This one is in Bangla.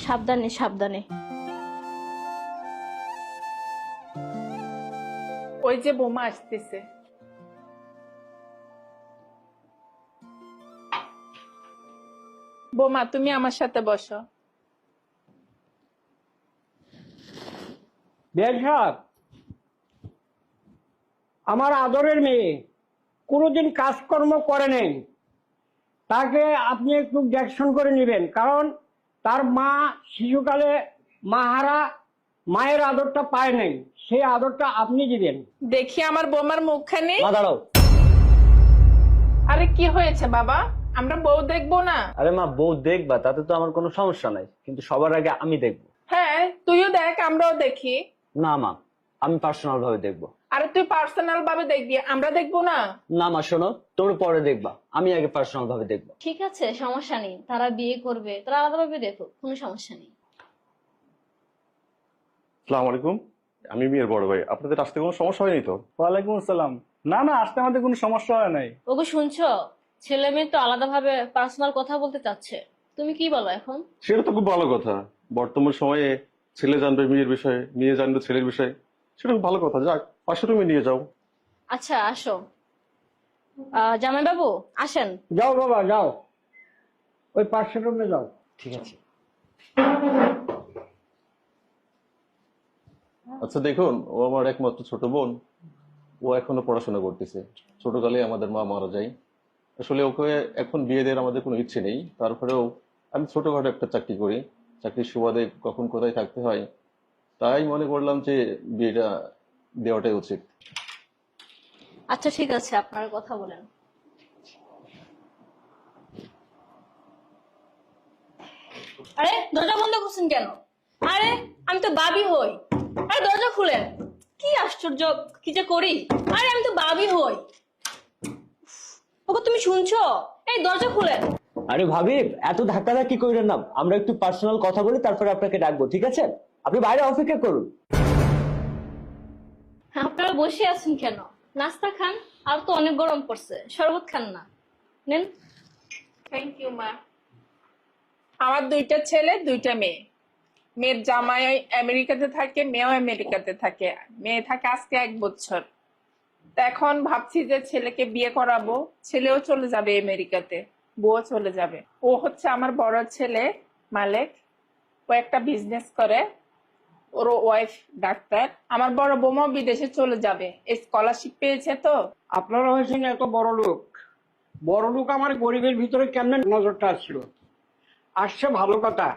সাবধানে সাবধানে। ওই যে বোমা আসতেছে। বোমা, তুমি আমার সাথে বসো। বিয়ান সাহেব, আমার আদরের মেয়ে কোনোদিন কাজকর্ম করে নেই, তাকে আপনি একটু দেখশন করে নেবেন, কারণ তার মা শিশুকালে মাহারা মায়ের আদরটা পায় নাই, সেই আদরটা আপনি দিবেন। দেখি আমার বোমার মুখখানি। মা দাঁড়াও। আরে কি হয়েছে বাবা? আমরা বউ দেখবো না? আরে মা, বউ দেখবা তাতে তো আমার কোনো সমস্যা নাই, কিন্তু সবার আগে আমি দেখবো। হ্যাঁ, তুইও দেখ, আমরাও দেখি। না মা, আমি পার্সোনাল ভাবে দেখবো। আরে তুই পার্সোনাল ভাবে দেখবি, আমরা দেখবো না? না মা শোনো, তোর পরে দেখবা, আমি আগে পার্সোনাল ভাবে দেখবো। ঠিক আছে, সমস্যা নেই। তারা বিয়ে করবে, তারা আলাদাভাবে দেখো, কোনো সমস্যা নেই। আসসালামু আলাইকুম, আমি মেয়ের বড় ভাই। আপনাদের আসতে কোনো সমস্যা হয়নি তো? ওয়ালাইকুম আসসালাম। না না, আসতে আমাদের কোনো সমস্যা হয় নাই। ওগো শুনছো, ছেলে মেয়ে তো আলাদাভাবে পার্সোনাল কথা বলতে চাচ্ছে, তুমি কি বলো এখন? সেটা তো খুব ভালো কথা। বর্তমান সময়ে ছেলে জানবে মেয়ের বিষয়ে, মেয়ে জানবে ছেলের বিষয়ে, সেটা খুব ভালো কথা। যাক, পাশে তুমি নিয়ে যাও। আচ্ছা আসো। জামাই বাবু আসেন। যাও বাবা যাও, ওই পাশের রুমে যাও। ঠিক আছে। আচ্ছা দেখুন, ও আমার একমাত্র ছোট বোন। ও এখনো পড়াশোনা করতেছে। ছোটকালে আমাদের মা মারা যায়। আসলে ওকে এখন বিয়ে দেওয়ার আমাদের কোনো ইচ্ছে নেই। তারপরেও আমি ছোটখাটো একটা চাকরি করি, চাকরির সুবাদে কখন কোথায় থাকতে হয়, তাই মনে করলাম যে বিয়েটা দেওয়াটাই উচিত। আচ্ছা ঠিক আছে, আপনারা কথা বলেন। আরে দরজা বন্ধ করছেন কেন? আরে আমি তো বাবি হই। আরে দরজা খুলেন। কি আশ্চর্য, কি যে করি। আরে আমি তো বাবি হই। ওগো তুমি শুনছো? এই দরজা খুলেন। আরে ভাবি, এত ধাক্কাধাক্কি করেন না, আমরা একটু পার্সোনাল কথা বলি, তারপরে আপনাকে ডাকবো, ঠিক আছে? আপনি বাইরে অপেক্ষা করুন। আপনারা বসে আছেন কেন? নাস্তা খান, আর তো অনেক গরম পড়ছে, শরবত খান না। নেন। থ্যাংক ইউ মা। আমার দুইটা ছেলে, দুইটা মেয়ে। মেয়ের জামাই আমেরিকাতে থাকে, মেয়েও আমেরিকাতে থাকে। মেয়ে থাকে আজকে 1 বছর। তা এখন ভাবছি যে ছেলেকে বিয়ে করাবো, ছেলেও চলে যাবে আমেরিকাতে, বউও চলে যাবে। ও হচ্ছে আমার বড় ছেলে মালেক, ও একটা বিজনেস করে, ওর ওয়াইফ ডাক্তার। আমার বড় বৌমাও বিদেশে চলে যাবে, স্কলারশিপ পেয়েছে তো। আপনারা হয়েছেন এত বড় লোক, বড় লোক আমার গরিবের ভিতরে কেমনে নজরটা আসছিল? আসছে ভালো কথা,